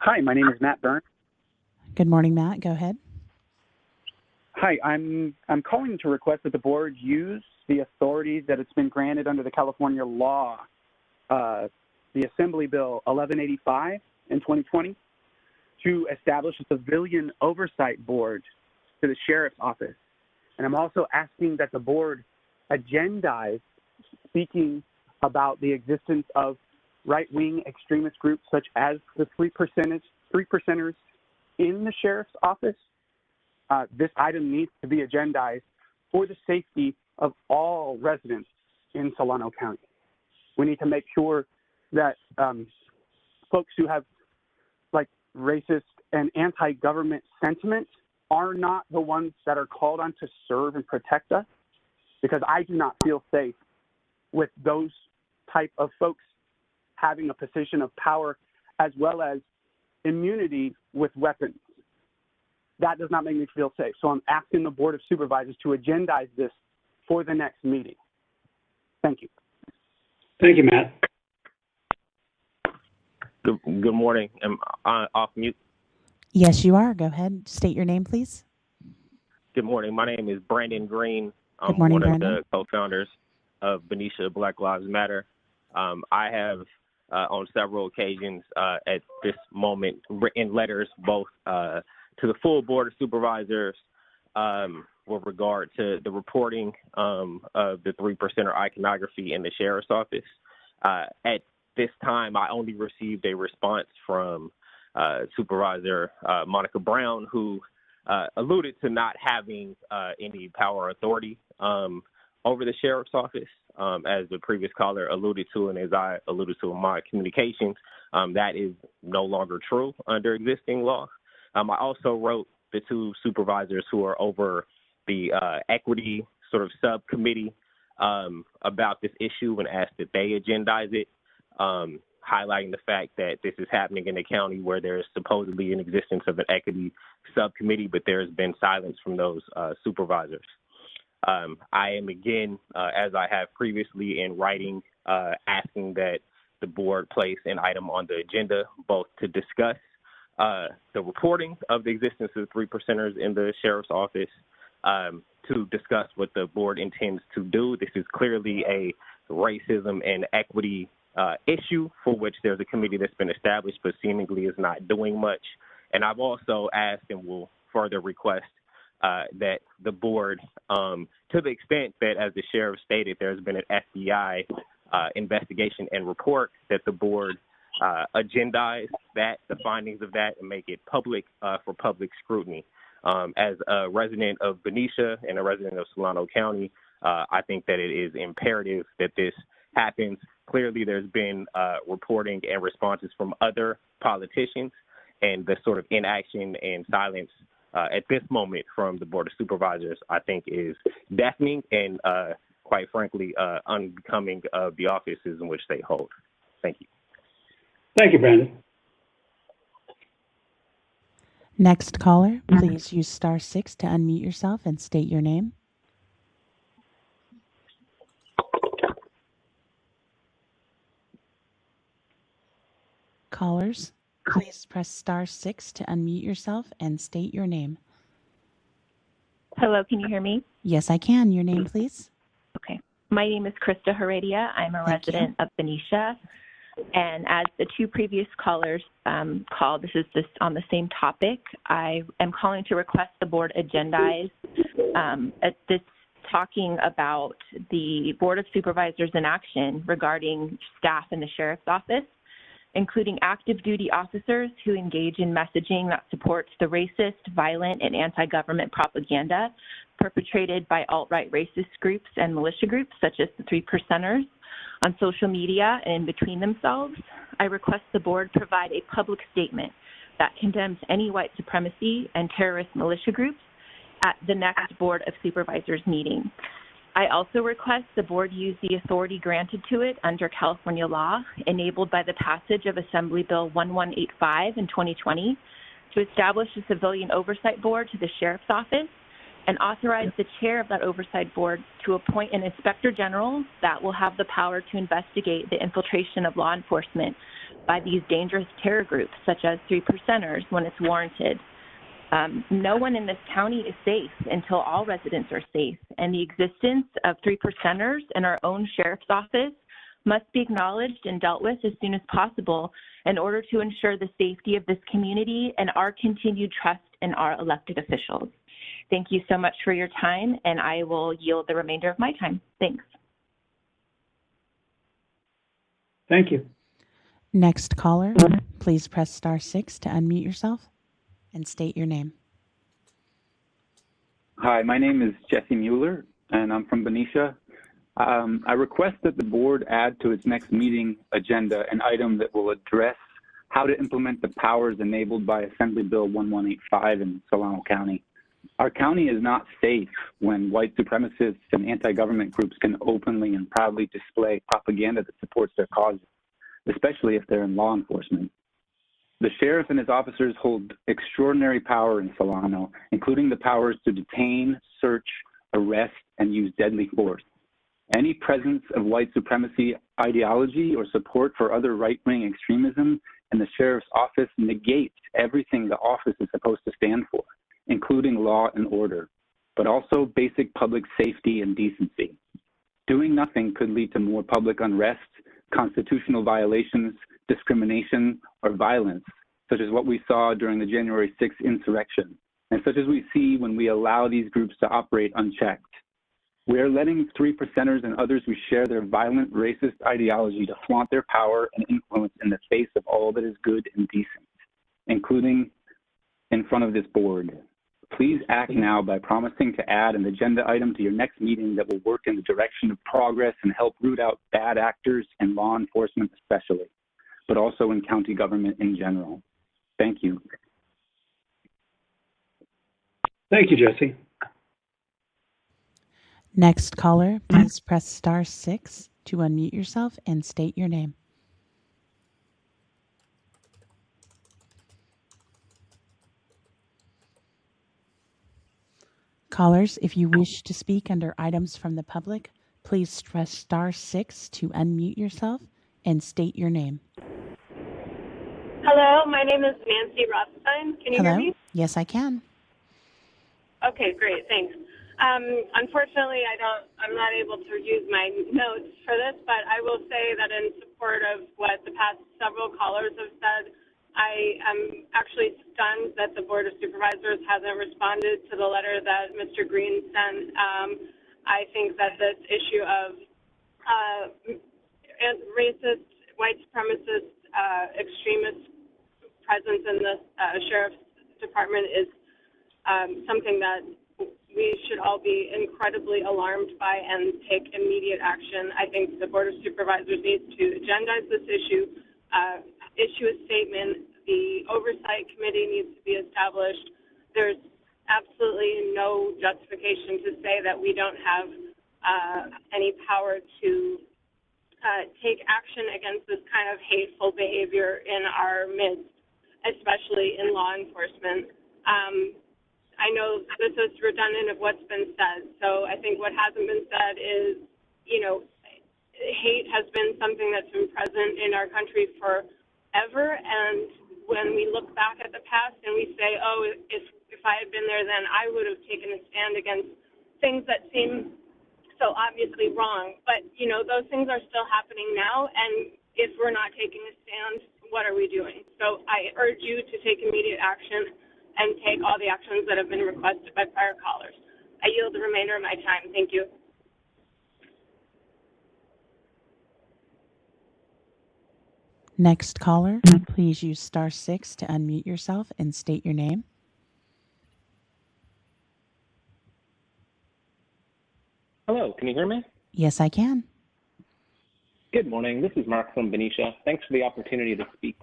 Hi, my name is Matt Byrne. Good morning, Matt. Go ahead. Hi, I'm calling to request that the board use the authority that it's been granted under the California law, the Assembly Bill 1185 in 2020, to establish a civilian oversight board to the sheriff's office. And I'm also asking that the board agendize speaking about the existence of right-wing extremist groups such as the three percenters in the sheriff's office. This item needs to be agendized for the safety of all residents in Solano County. We need to make sure that folks who have like racist and anti-government sentiment are not the ones that are called on to serve and protect us, because I do not feel safe with those type of folks having a position of power as well as immunity with weapons. That does not make me feel safe. So I'm asking the Board of Supervisors to agendize this for the next meeting. Thank you. Thank you, Matt. Good morning. Am I off mute? Yes, you are. Go ahead. State your name, please. Good morning. My name is Brandon Green. Good morning, I'm one Brandon. of the co-founders of Benicia Black Lives Matter. I have, on several occasions at this moment, written letters both to the full Board of Supervisors with regard to the reporting of the 3%er iconography in the Sheriff's Office. At this time, I only received a response from Supervisor Monica Brown, who alluded to not having any power or authority over the Sheriff's Office. As the previous caller alluded to, and as I alluded to in my communications, that is no longer true under existing law. I also wrote the two supervisors who are over the equity sort of subcommittee about this issue and asked that they agendize it, highlighting the fact that this is happening in a county where there is supposedly an existence of an equity subcommittee, but there has been silence from those supervisors. I am again, as I have previously in writing, asking that the board place an item on the agenda both to discuss the reporting of the existence of 3%ers in the sheriff's office, to discuss what the board intends to do. This is clearly a racism and equity issue for which there's a committee that's been established but seemingly is not doing much. And I've also asked and will further request that the board, to the extent that, as the sheriff stated, there's been an FBI investigation and report, that the board agendize that, the findings of that, and make it public for public scrutiny. As a resident of Benicia and a resident of Solano County, I think that it is imperative that this happens. Clearly, there's been reporting and responses from other politicians, and the sort of inaction and silence at this moment from the Board of Supervisors, I think, is deafening and, quite frankly, unbecoming of the offices in which they hold. Thank you. Thank you, Brandon. Next caller, please use *6 to unmute yourself and state your name. Callers, please press *6 to unmute yourself and state your name. Hello, can you hear me? Yes, I can. Your name, please. Okay. My name is Christina Heredia. I'm a resident of Benicia. And as the two previous callers called, this is just on the same topic. I am calling to request the board agendize at this talking about the Board of Supervisors in action regarding staff in the Sheriff's Office, including active duty officers who engage in messaging that supports the racist, violent, and anti-government propaganda perpetrated by alt-right racist groups and militia groups such as the 3%ers on social media and in between themselves. I request the board provide a public statement that condemns any white supremacy and terrorist militia groups at the next Board of Supervisors meeting. I also request the board use the authority granted to it under California law, enabled by the passage of Assembly Bill 1185 in 2020, to establish a civilian oversight board to the Sheriff's Office and authorize the chair of that oversight board to appoint an inspector general that will have the power to investigate the infiltration of law enforcement by these dangerous terror groups, such as 3%ers, when it's warranted. No one in this county is safe until all residents are safe, and the existence of 3%ers in our own sheriff's office must be acknowledged and dealt with as soon as possible in order to ensure the safety of this community and our continued trust in our elected officials. Thank you so much for your time, and I will yield the remainder of my time. Thanks. Thank you. Next caller, please press *6 to unmute yourself and state your name. Hi, my name is Jesse Mueller, and I'm from Benicia. I request that the board add to its next meeting agenda an item that will address how to implement the powers enabled by Assembly Bill 1185 in Solano County. Our county is not safe when white supremacists and anti-government groups can openly and proudly display propaganda that supports their causes, especially if they're in law enforcement. The sheriff and his officers hold extraordinary power in Solano, including the powers to detain, search, arrest, and use deadly force. Any presence of white supremacy ideology or support for other right-wing extremism in the sheriff's office negates everything the office is supposed to stand for, including law and order, but also basic public safety and decency. Doing nothing could lead to more public unrest, constitutional violations, discrimination, or violence, such as what we saw during the January 6th insurrection, and such as we see when we allow these groups to operate unchecked. We are letting 3%ers and others who share their violent racist ideology to flaunt their power and influence in the face of all that is good and decent, including in front of this board. Please act now by promising to add an agenda item to your next meeting that will work in the direction of progress and help root out bad actors in law enforcement especially, but also in county government in general. Thank you. Thank you, Jesse. Next caller, please press *6 to unmute yourself and state your name. Callers, if you wish to speak under items from the public, please press *6 to unmute yourself and state your name. Hello, my name is Nancy Rothstein. Can you hear me? Yes, I can. Okay, great, thanks. Unfortunately, I'm not able to use my notes for this, but I will say that in support of what the past several callers have said, I am actually stunned that the Board of Supervisors hasn't responded to the letter that Mr. Green sent. I think that this issue of racist, white supremacist, extremist presence in the Sheriff's Department is something that we should all be incredibly alarmed by and take immediate action. I think the Board of Supervisors needs to agendize this issue, issue a statement. The oversight committee needs to be established. There's absolutely no justification to say that we don't have any power to take action against this kind of hateful behavior in our midst, especially in law enforcement. I know this is redundant of what's been said, so I think what hasn't been said is, hate has been something that's been present in our country forever, and when we look back at the past and we say, oh, if I had been there then, I would have taken a stand against things that seem so obviously wrong. But, those things are still happening now, and if we're not taking a stand, what are we doing? So I urge you to take immediate action and take all the actions that have been requested by prior callers. I yield the remainder of my time. Thank you. Next caller, please use *6 to unmute yourself and state your name. Hello, can you hear me? Yes, I can. Good morning. This is Mark from Benicia. Thanks for the opportunity to speak.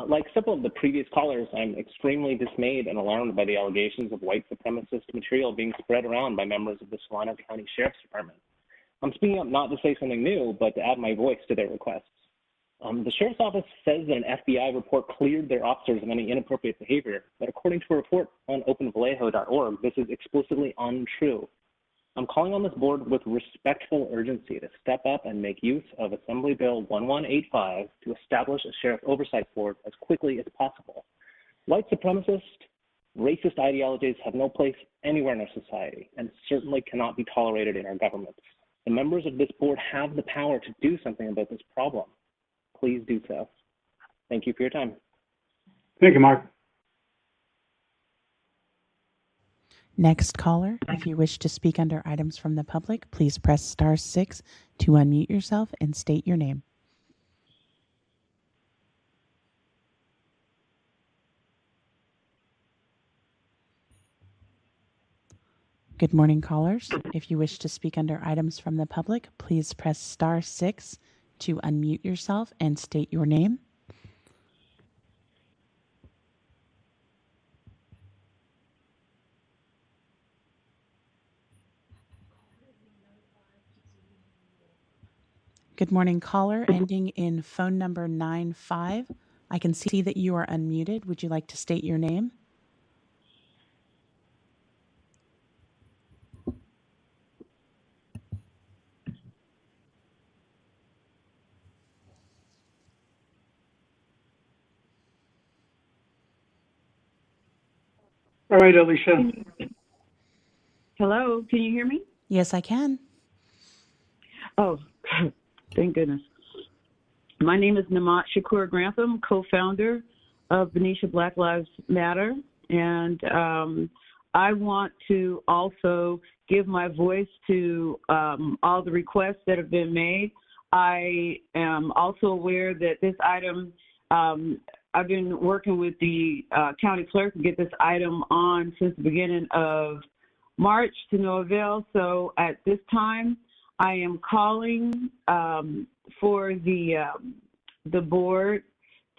Like several of the previous callers, I'm extremely dismayed and alarmed by the allegations of white supremacist material being spread around by members of the Solano County Sheriff's Department. I'm speaking up not to say something new, but to add my voice to their requests. The Sheriff's Office says that an FBI report cleared their officers of any inappropriate behavior, but according to a report on openvallejo.org, this is explicitly untrue. I'm calling on this board with respectful urgency to step up and make use of Assembly Bill 1185 to establish a sheriff oversight board as quickly as possible. White supremacist, racist ideologies have no place anywhere in our society and certainly cannot be tolerated in our government. The members of this board have the power to do something about this problem. Please do so. Thank you for your time. Thank you, Mark. Next caller, if you wish to speak under items from the public, please press *6 to unmute yourself and state your name. Good morning, callers. If you wish to speak under items from the public, please press *6 to unmute yourself and state your name. Good morning, caller, ending in phone number 95. I can see that you are unmuted. Would you like to state your name? All right, Alicia. Hello, can you hear me? Yes, I can. Oh, thank goodness. My name is Namat Shakur Grantham, co-founder of Benicia Black Lives Matter, and I want to also give my voice to all the requests that have been made. I am also aware that this item, I've been working with the county clerk to get this item on since the beginning of March to no avail. So at this time, I am calling for the board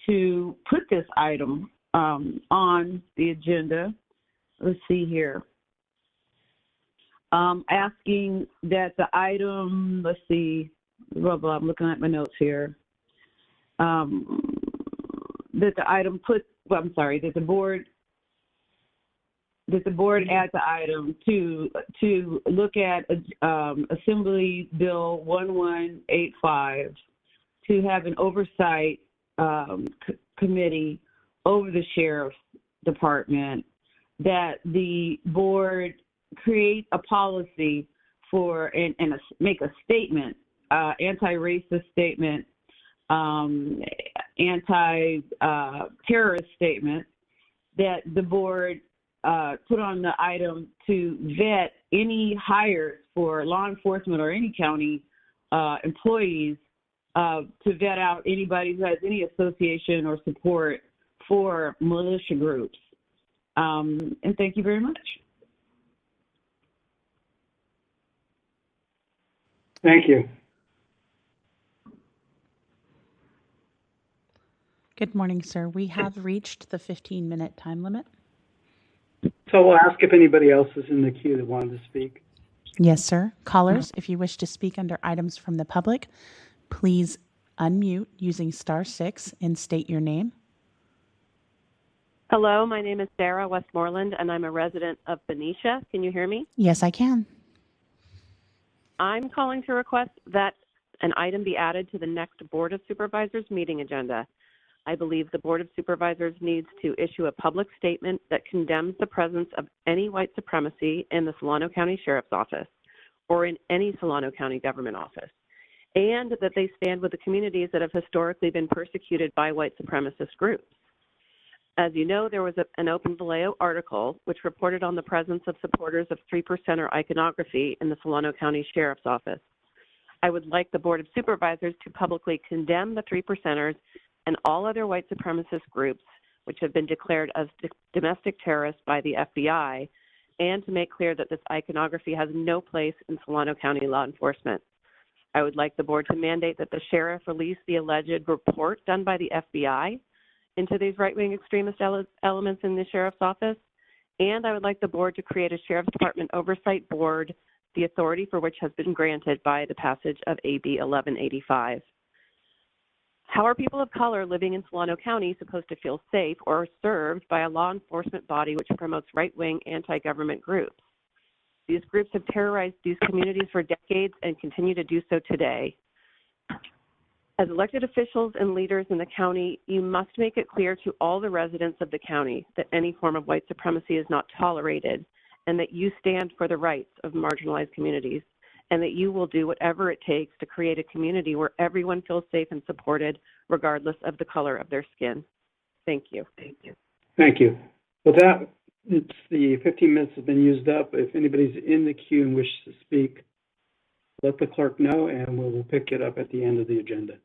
to put this item on the agenda. Let's see here. Asking that the item, let's see, blah, blah, I'm looking at my notes here. That the item put, well, I'm sorry, that the board add the item to look at Assembly Bill 1185 to have an oversight committee over the sheriff's department, that the board create a policy for and make a statement, anti-racist statement, anti-terrorist statement, that the board put on the item to vet any hires for law enforcement or any county employees, to vet out anybody who has any association or support for militia groups. And thank you very much. Thank you. Good morning, sir. We have reached the 15-minute time limit. So we'll ask if anybody else is in the queue that wanted to speak. Yes, sir. Callers, if you wish to speak under items from the public, please unmute using *6 and state your name. Hello, my name is Sarah Westmoreland, and I'm a resident of Benicia. Can you hear me? Yes, I can. I'm calling to request that an item be added to the next Board of Supervisors meeting agenda. I believe the Board of Supervisors needs to issue a public statement that condemns the presence of any white supremacy in the Solano County Sheriff's Office or in any Solano County government office, and that they stand with the communities that have historically been persecuted by white supremacist groups. As you know, there was an Open Vallejo article which reported on the presence of supporters of 3%er iconography in the Solano County Sheriff's Office. I would like the Board of Supervisors to publicly condemn the 3%ers and all other white supremacist groups which have been declared as domestic terrorists by the FBI, and to make clear that this iconography has no place in Solano County law enforcement. I would like the board to mandate that the sheriff release the alleged report done by the FBI into these right-wing extremist elements in the sheriff's office, and I would like the board to create a sheriff's department oversight board, the authority for which has been granted by the passage of AB 1185. How are people of color living in Solano County supposed to feel safe or served by a law enforcement body which promotes right-wing anti-government groups? These groups have terrorized these communities for decades and continue to do so today. As elected officials and leaders in the county, you must make it clear to all the residents of the county that any form of white supremacy is not tolerated, and that you stand for the rights of marginalized communities, and that you will do whatever it takes to create a community where everyone feels safe and supported, regardless of the color of their skin. Thank you. Thank you. With that, the 15 minutes has been used up. If anybody's in the queue and wishes to speak, let the clerk know, and we will pick it up at the end of the agenda.